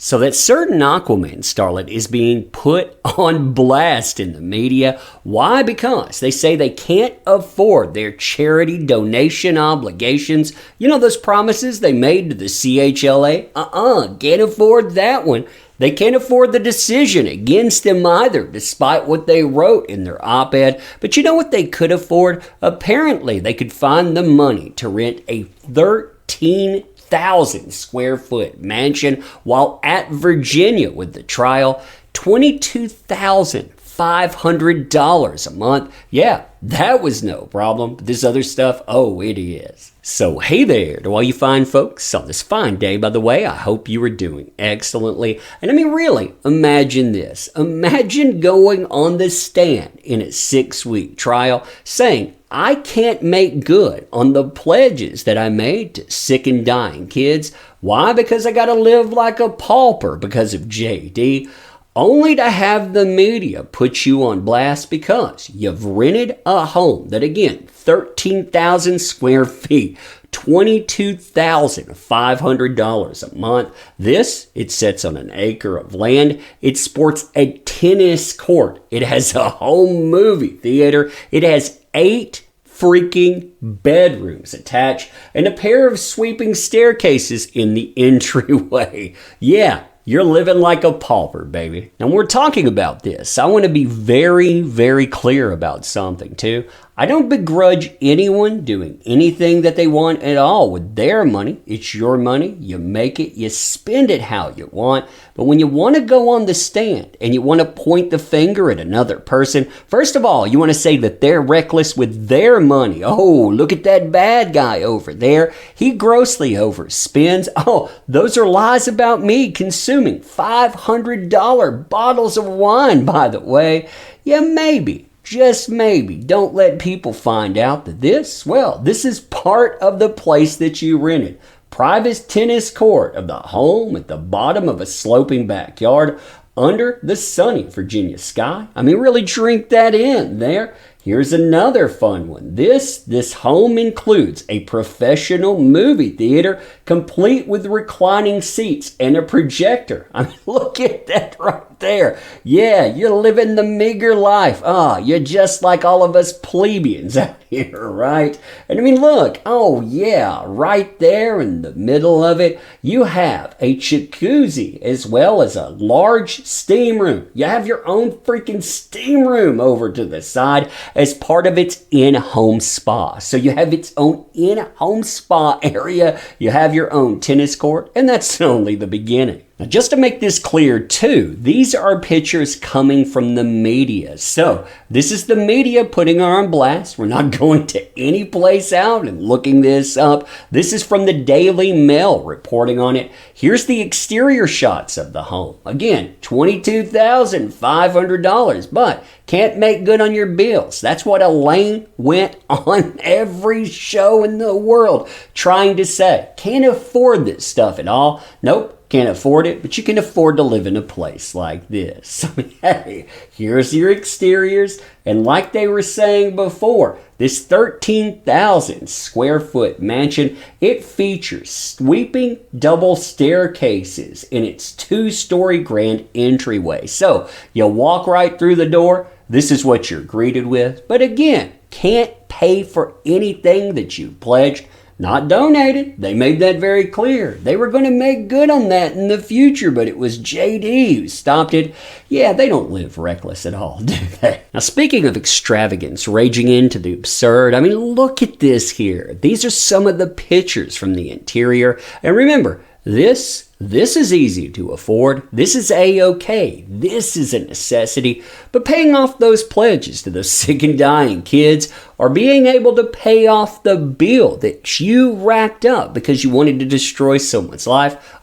So that certain Aquaman starlet is being put on blast in the media. Why? Because they say they can't afford their charity donation obligations. You know those promises they made to the CHLA? Can't afford that one. They can't afford the decision against them either, despite what they wrote in their op-ed. But you know what they could afford? Apparently, they could find the money to rent a 13,000 square foot mansion while at Virginia with the trial. $22,500 a month. Yeah, that was no problem. But this other stuff, oh, it is. So hey there to all you fine folks on this fine day, by the way. I hope you are doing excellently. And I mean, really, imagine this. Imagine going on the stand in a 6-week trial saying, I can't make good on the pledges that I made to sick and dying kids. Why? Because I got to live like a pauper because of JD. Only to have the media put you on blast because you've rented a home that, again, 13,000 square feet, $22,500 a month. This, it sits on an acre of land. It sports a tennis court. It has a home movie theater. It has 8 freaking bedrooms attached and a pair of sweeping staircases in the entryway. Yeah. You're living like a pauper, baby. Now, when we're talking about this, I want to be very, very clear about something, too. I don't begrudge anyone doing anything that they want at all with their money. It's your money. You make it. You spend it how you want. But when you want to go on the stand and you want to point the finger at another person, first of all, you want to say that they're reckless with their money. Oh, look at that bad guy over there. He grossly overspends. Oh, those are lies about me consuming $500 bottles of wine, by the way. Yeah, maybe. Just maybe don't let people find out that this is part of the place that you rented. Private tennis court of the home at the bottom of a sloping backyard under the sunny Virginia sky. I mean, really drink that in there. Here's another fun one. This home includes a professional movie theater complete with reclining seats and a projector. I mean, look at that right there. Yeah, you're living the meager life. You're just like all of us plebeians out here, right? And I mean, look, oh yeah, right there in the middle of it, you have a jacuzzi as well as a large steam room. You have your own freaking steam room over to the side as part of its in-home spa. So you have its own in-home spa area. You have your own tennis court, and that's only the beginning. Now, just to make this clear, too, these are pictures coming from the media. So this is the media putting her on blast. We're not going to any place out and looking this up. This is from the Daily Mail reporting on it. Here's the exterior shots of the home. Again, $22,500, but can't make good on your bills. That's what Elaine went on every show in the world trying to say. Can't afford this stuff at all. Nope. Can't afford it, but you can afford to live in a place like this. So, hey, here's your exteriors. And like they were saying before, this 13,000 square foot mansion, it features sweeping double staircases in its 2-story grand entryway. So you walk right through the door. This is what you're greeted with. But again, can't pay for anything that you pledged. Not donated. They made that very clear. They were going to make good on that in the future, but it was JD who stopped it. Yeah, they don't live reckless at all, do they? Now, speaking of extravagance, raging into the absurd, I mean, look at this here. These are some of the pictures from the interior. And remember, this is easy to afford. This is A-okay. This is a necessity. But paying off those pledges to those sick and dying kids or being able to pay off the bill that you racked up because you wanted to destroy someone's life,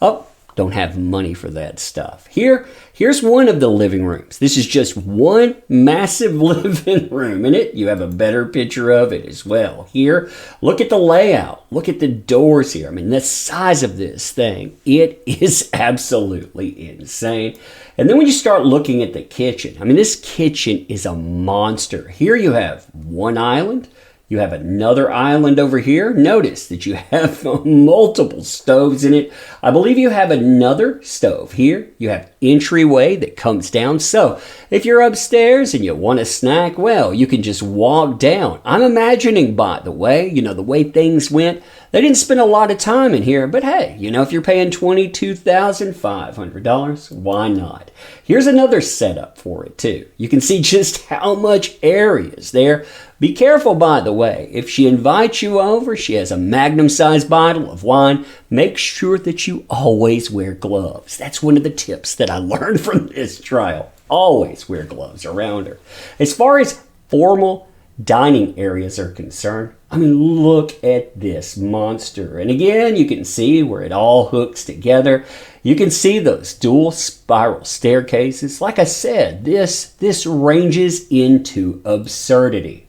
don't have money for that stuff. Here's one of the living rooms. This is just one massive living room in it. You have a better picture of it as well. Here, look at the layout. Look at the doors here. I mean, the size of this thing, it is absolutely insane. And then when you start looking at the kitchen, I mean, this kitchen is a monster. Here you have one island. You have another island over here. Notice that you have multiple stoves in it. I believe you have another stove here. You have entryway that comes down. So if you're upstairs and you want a snack, well, you can just walk down. I'm imagining, by the way, the way things went, they didn't spend a lot of time in here, but hey, if you're paying $22,500, why not? Here's another setup for it too. You can see just how much area is there. Be careful, by the way. If she invites you over, she has a magnum-sized bottle of wine. Make sure that you always wear gloves. That's one of the tips that I learned from this trial. Always wear gloves around her. As far as formal dining areas are concerned, look at this monster. And again, you can see where it all hooks together. You can see those dual spiral staircases. Like I said, this ranges into absurdity.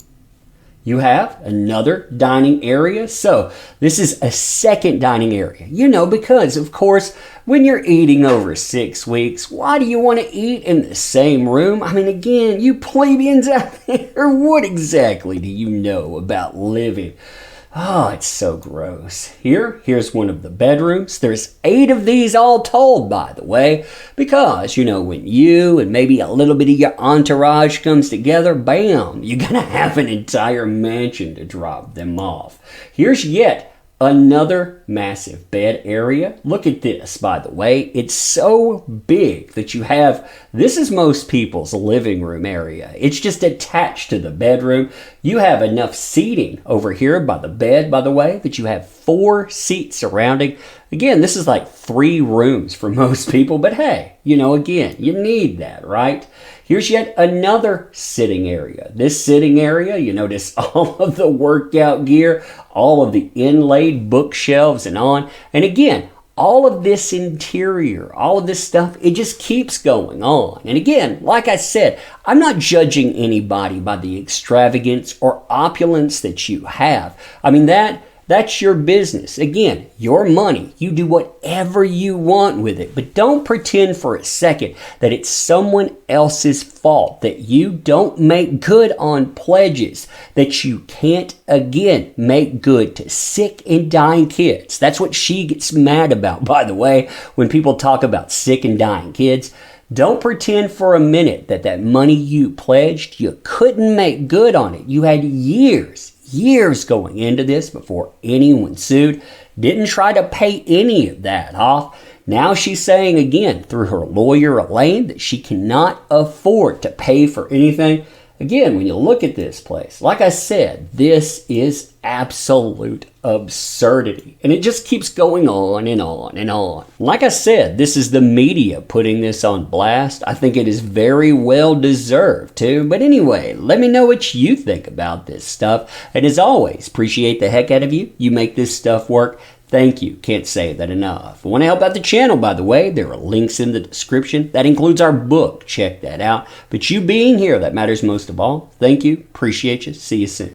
You have another dining area. So this is a second dining area. Because, of course, when you're eating over 6 weeks, why do you want to eat in the same room? Again, you plebeians out there, what exactly do you know about living? Oh, it's so gross. Here's one of the bedrooms. There's 8 of these all told, by the way, because, when you and maybe a little bit of your entourage comes together, bam, you're going to have an entire mansion to drop them off. Here's yet another massive bed area. Look at this, by the way. It's so big that this is most people's living room area. It's just attached to the bedroom. You have enough seating over here by the bed, by the way, that you have 4 seats surrounding. Again, this is like 3 rooms for most people, but hey, again, you need that, right? Here's yet another sitting area. This sitting area, you notice all of the workout gear, all of the inlaid bookshelves and on. And again, all of this interior, all of this stuff, it just keeps going on. And again, like I said, I'm not judging anybody by the extravagance or opulence that you have. That's your business. Again, your money. You do whatever you want with it. But don't pretend for a second that it's someone else's fault that you don't make good on pledges, that you can't, again, make good to sick and dying kids. That's what she gets mad about, by the way, when people talk about sick and dying kids. Don't pretend for a minute that money you pledged, you couldn't make good on it. You had years going into this before anyone sued. Didn't try to pay any of that off. Now she's saying again through her lawyer Elaine that she cannot afford to pay for anything. Again, when you look at this place, like I said, this is absolute absurdity. And it just keeps going on and on and on. Like I said, this is the media putting this on blast. I think it is very well deserved too. But anyway, let me know what you think about this stuff. And as always, appreciate the heck out of you. You make this stuff work. Thank you. Can't say that enough. I want to help out the channel, by the way. There are links in the description. That includes our book. Check that out. But you being here, that matters most of all. Thank you. Appreciate you. See you soon.